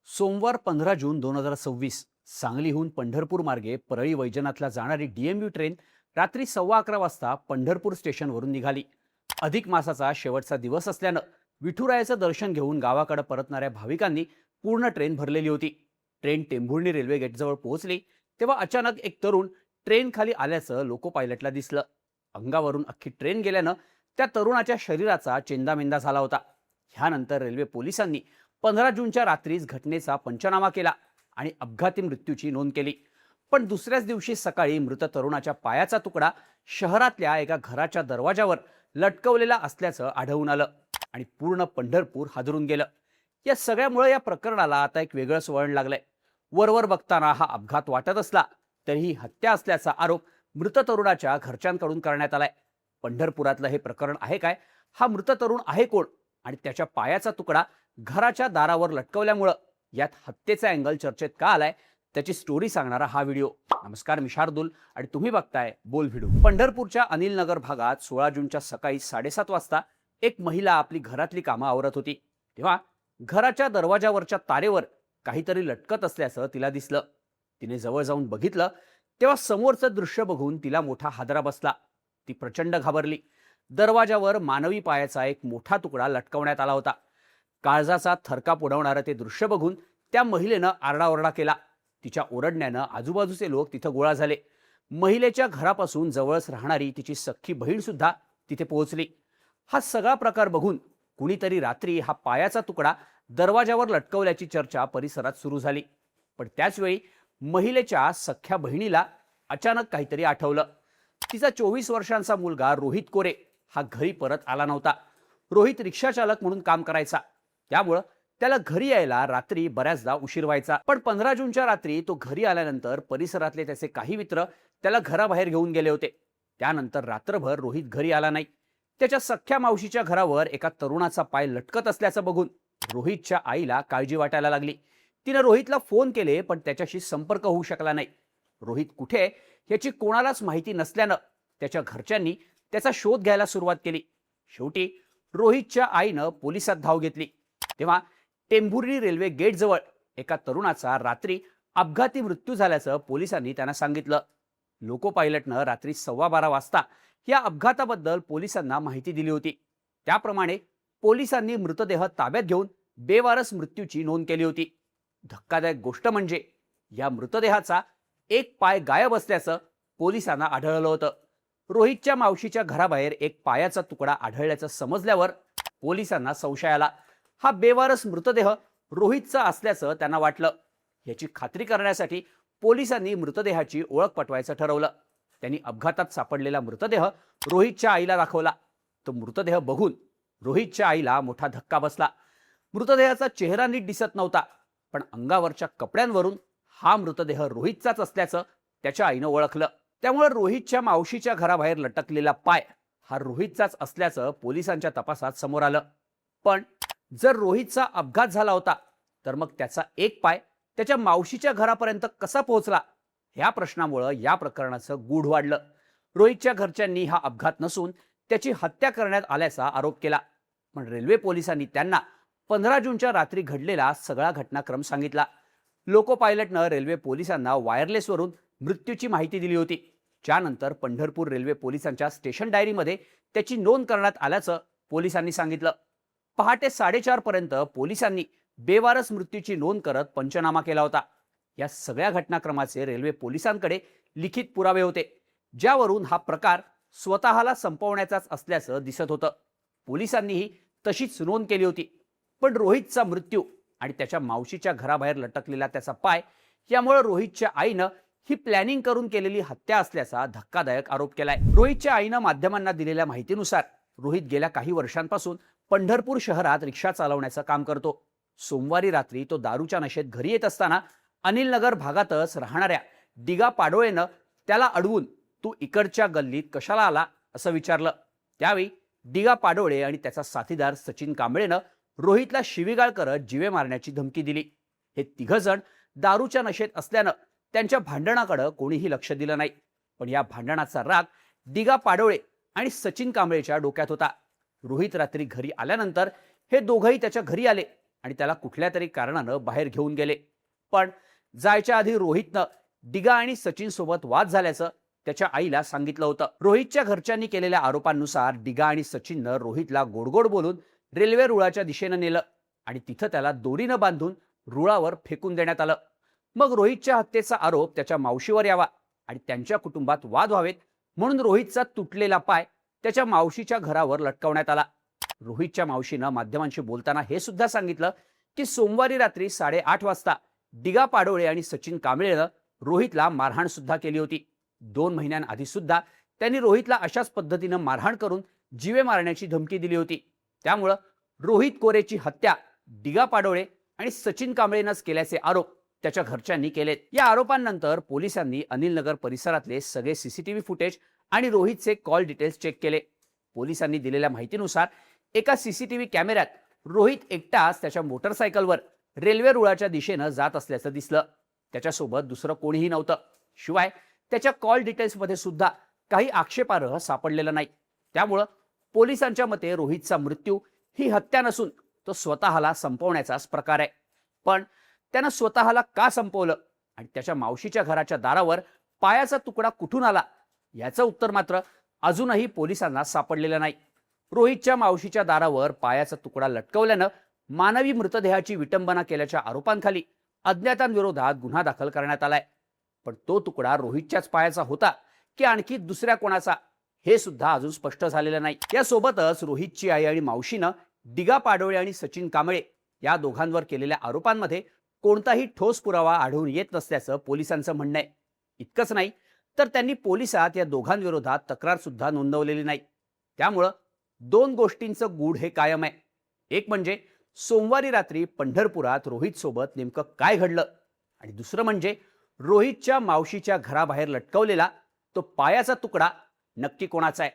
सोमवार 15 जून 2026 सांगलीहून पंढरपूर मार्गे परळी वैजनाथला जाणारी डीएमयू ट्रेन रात्री 11:15 वाजता पंढरपूर स्टेशनवरून निघाली. अधिक मासाचा शेवटचा दिवस असल्यानं विठुरायाचं दर्शन घेऊन गावाकडे परतणाऱ्या भाविकांनी पूर्ण ट्रेन भरलेली होती. ट्रेन टेंभुर्णी रेल्वे गेटजवळ पोहोचली तेव्हा अचानक एक तरुण ट्रेन खाली आल्याचं लोको पायलटला दिसलं. अंगावरून अख्खी ट्रेन गेल्यानं त्या तरुणाच्या शरीराचा चेंदामेंदा झाला होता. ह्यानंतर रेल्वे पोलिसांनी 15 जूनच्या रात्रीच घटनेचा पंचनामा केला आणि अपघाती मृत्यूची नोंद केली. पण दुसऱ्याच दिवशी सकाळी मृत तरुणाच्या पायाचा तुकडा शहरातल्या एका घराच्या दरवाजावर लटकवलेला असल्याचं आढळून आलं आणि पूर्ण पंढरपूर हादरून गेलं. या सगळ्यामुळे या प्रकरणाला आता एक वेगळंच वळण लागलंय. वरवर बघताना हा अपघात वाटत असला तरीही हत्या असल्याचा आरोप मृत तरुणाच्या घरच्यांकडून करण्यात आलाय. पंढरपुरातलं हे प्रकरण आहे काय? हा मृत तरुण आहे कोण? आणि त्याच्या पायाचा तुकडा घराच्या दारावर लटकवल्यामुळं यात हत्येचा अँगल चर्चेत का आलाय त्याची स्टोरी सांगणारा हा व्हिडिओ. नमस्कार, मी शार्दुल आणि तुम्ही बघताय बोल व्हिडिओ. पंढरपूरच्या अनिल नगर भागात 16 जूनच्या सकाळी 7:30 वाजता एक महिला आपली घरातली कामं आवरत होती. तेव्हा घराच्या दरवाजावरच्या तारेवर काहीतरी लटकत असल्याचं तिला दिसलं. तिने जवळ जाऊन बघितलं तेव्हा समोरचं दृश्य बघून तिला मोठा हादरा बसला. ती प्रचंड घाबरली. दरवाजावर मानवी पायाचा एक मोठा तुकडा लटकवण्यात आला होता. काळजाचा थरकाप उडवणारं ते दृश्य बघून त्या महिलेनं आरडाओरडा केला. तिच्या ओरडण्यानं आजूबाजूचे लोक तिथं गोळा झाले. महिलेच्या घरापासून जवळच राहणारी तिची सख्खी बहीण सुद्धा तिथे पोहोचली. हा सगळा प्रकार बघून कुणीतरी रात्री हा पायाचा तुकडा दरवाजावर लटकवल्याची चर्चा परिसरात सुरू झाली. पण त्याचवेळी महिलेच्या सख्ख्या बहिणीला अचानक काहीतरी आठवलं. तिचा 24 वर्षांचा मुलगा रोहित कोरे हा घरी परत आला नव्हता. रोहित रिक्षा चालक म्हणून काम करायचा, त्यामुळं त्याला घरी यायला रात्री बऱ्याचदा उशीर व्हायचा. पण 15 जूनच्या रात्री तो घरी आल्यानंतर परिसरातले त्याचे काही मित्र त्याला घराबाहेर घेऊन गेले होते. त्यानंतर रात्रभर रोहित घरी आला नाही. त्याच्या सख्ख्या मावशीच्या घरावर एका तरुणाचा पाय लटकत असल्याचं बघून रोहितच्या आईला काळजी वाटायला लागली. तिने रोहितला फोन केले पण त्याच्याशी संपर्क होऊ शकला नाही. रोहित कुठे याची कोणालाच माहिती नसल्यानं त्याच्या घरच्यांनी त्याचा शोध घ्यायला सुरुवात केली. शेवटी रोहितच्या आईनं पोलिसात धाव घेतली. तेव्हा टेंभुर्णी रेल्वे गेटजवळ एका तरुणाचा रात्री अपघाती मृत्यू झाल्याचं पोलिसांनी त्यांना सांगितलं. लोको पायलटनं रात्री 12:15 वाजता या अपघाताबद्दल पोलिसांना माहिती दिली होती. त्याप्रमाणे पोलिसांनी मृतदेह ताब्यात घेऊन बेवारस मृत्यूची नोंद केली होती. धक्कादायक गोष्ट म्हणजे या मृतदेहाचा एक पाय गायब असल्याचं पोलिसांना आढळलं होतं. रोहितच्या मावशीच्या घराबाहेर एक पायाचा तुकडा आढळल्याचं समजल्यावर पोलिसांना संशय आला. हा बेवारस मृतदेह रोहितचा असल्याचं त्यांना वाटलं. याची खात्री करण्यासाठी पोलिसांनी मृतदेहाची ओळख पटवायचं ठरवलं. त्यांनी अपघातात सापडलेला मृतदेह रोहितच्या आईला दाखवला. तो मृतदेह बघून रोहितच्या आईला मोठा धक्का बसला. मृतदेहाचा चेहरा नीट दिसत नव्हता, पण अंगावरच्या कपड्यांवरून हा मृतदेह रोहितचाच असल्याचं त्याच्या आईनं ओळखलं. त्यामुळे रोहितच्या मावशीच्या घराबाहेर लटकलेला पाय हा रोहितचाच असल्याचं पोलिसांच्या तपासात समोर आलं. पण जर रोहितचा अपघात झाला होता तर मग त्याचा एक पाय त्याच्या मावशीच्या घरापर्यंत कसा पोहोचला, ह्या प्रश्नामुळे या प्रकरणाचं गूढ वाढलं. रोहितच्या घरच्यांनी हा अपघात नसून त्याची हत्या करण्यात आल्याचा आरोप केला. पण रेल्वे पोलिसांनी त्यांना 15 जूनच्या रात्री घडलेला सगळा घटनाक्रम सांगितला. लोको पायलटनं रेल्वे पोलिसांना वायरलेसवरून मृत्यूची माहिती दिली होती. त्यानंतर पंढरपूर रेल्वे पोलिसांच्या स्टेशन डायरीमध्ये त्याची नोंद करण्यात आल्याचं पोलिसांनी सांगितलं. पहाटे 4:30 पर्यंत पोलिसांनी बेवारस मृत्यूची नोंद करत पंचनामा केला होता. या सगळ्या घटनाक्रमाचे रेल्वे पोलिसांकडे लिखित पुरावे होते, ज्यावरून हा प्रकार स्वतःला संपवण्याचाच असल्याचं दिसत होतं. पोलिसांनीही तशीच नोंद केली होती. पण रोहितचा मृत्यू आणि त्याच्या मावशीच्या घराबाहेर लटकलेला त्याचा पाय यामुळे रोहितच्या आईनं ही प्लॅनिंग करून केलेली हत्या असल्याचा धक्कादायक आरोप केलाय. रोहितच्या आईनं माध्यमांना दिलेल्या माहितीनुसार रोहित गेल्या काही वर्षांपासून पंढरपूर शहरात रिक्षा चालवण्याचं काम करतो. सोमवारी रात्री तो दारूच्या नशेत घरी येत असताना अनिल नगर भागातच राहणाऱ्या दिगा पाडोळेनं त्याला अडवून तू इकडच्या गल्लीत कशाला आला असं विचारलं. त्यावेळी दिगा पाडोळे आणि त्याचा साथीदार सचिन कांबळेनं रोहितला शिवीगाळ करत जीवे मारण्याची धमकी दिली. हे तिघजण दारूच्या नशेत असल्यानं त्यांच्या भांडणाकडे कोणीही लक्ष दिलं नाही. पण या भांडणाचा राग दिगा पाडोळे आणि सचिन कांबळेच्या डोक्यात होता. रोहित रात्री घरी आल्यानंतर हे दोघंही त्याच्या घरी आले आणि त्याला कुठल्या तरी कारणानं बाहेर घेऊन गेले. पण जायच्या आधी रोहितनं डिगा आणि सचिन सोबत वाद झाल्याचं त्याच्या आईला सांगितलं होतं. रोहितच्या घरच्यांनी केलेल्या आरोपांनुसार डिगा आणि सचिननं रोहितला गोडगोड बोलून रेल्वे रुळाच्या दिशेनं नेलं आणि तिथं त्याला दोरीनं बांधून रुळावर फेकून देण्यात आलं. मग रोहितच्या हत्येचा आरोप त्याच्या मावशीवर यावा आणि त्यांच्या कुटुंबात वाद व्हावेत म्हणून रोहितचा तुटलेला पाय त्याच्या मावशीच्या घरावर लटकवण्यात आला. रोहितच्या मावशीनं माध्यमांशी बोलताना हे सुद्धा सांगितलं की सोमवारी रात्री 8:30 वाजता डिगा पाडोळे आणि सचिन कांबळेनं रोहितला मारहाण सुद्धा केली होती. 2 महिन्यांआधी सुद्धा त्यांनी रोहितला अशाच पद्धतीनं मारहाण करून जीवे मारण्याची धमकी दिली होती. त्यामुळं रोहित कोरेची हत्या डिगा पाडोळे आणि सचिन कांबळेनंच केल्याचे आरोप त्याच्या घरच्यांनी केलेत. या आरोपांनंतर पोलिसांनी अनिलनगर परिसरातले सगळे सीसीटीव्ही फुटेज आणि रोहितचे कॉल डिटेल्स चेक केले. पोलिसांनी दिलेल्या माहितीनुसार एका सीसीटीव्ही कॅमेऱ्यात रोहित एकटाच त्याच्या मोटरसायकलवर रेल्वे रुळाच्या दिशेनं जात असल्याचं दिसलं. त्याच्यासोबत दुसरं कोणीही नव्हतं. शिवाय त्याच्या कॉल डिटेल्समध्ये सुद्धा काही आक्षेपार्ह सापडलेलं नाही. त्यामुळं पोलिसांच्या मते रोहितचा मृत्यू ही हत्या नसून तो स्वतःला संपवण्याचाच प्रकार आहे. पण त्यानं स्वतःला का संपवलं आणि त्याच्या मावशीच्या घराच्या दारावर पायाचा तुकडा कुठून आला याचं उत्तर मात्र अजूनही पोलिसांना सापडलेलं नाही. रोहितच्या मावशीच्या दारावर पायाचा तुकडा लटकवल्यानं मानवी मृतदेहाची विटंबना केल्याच्या आरोपांखाली अज्ञातांविरोधात गुन्हा दाखल करण्यात आलाय. पण तो तुकडा रोहितच्याच पायाचा होता की आणखी दुसऱ्या कोणाचा हे सुद्धा अजून स्पष्ट झालेलं नाही. यासोबतच रोहितची आई आणि मावशीनं डिगा पाडोळे आणि सचिन कांबळे या दोघांवर केलेल्या आरोपांमध्ये कोणताही ठोस पुरावा आढळून येत नसल्याचं पोलिसांचं म्हणणं आहे. इतकंच नाही तर त्यांनी पोलिसात या दोघांविरोधात तक्रार सुद्धा नोंदवलेली नाही. त्यामुळं 2 गोष्टींचं गूढ हे कायम आहे. एक म्हणजे सोमवारी रात्री पंढरपुरात रोहित सोबत नेमकं काय घडलं आणि दुसरं म्हणजे रोहितच्या मावशीच्या घराबाहेर लटकवलेला तो पायाचा तुकडा नक्की कोणाचा आहे.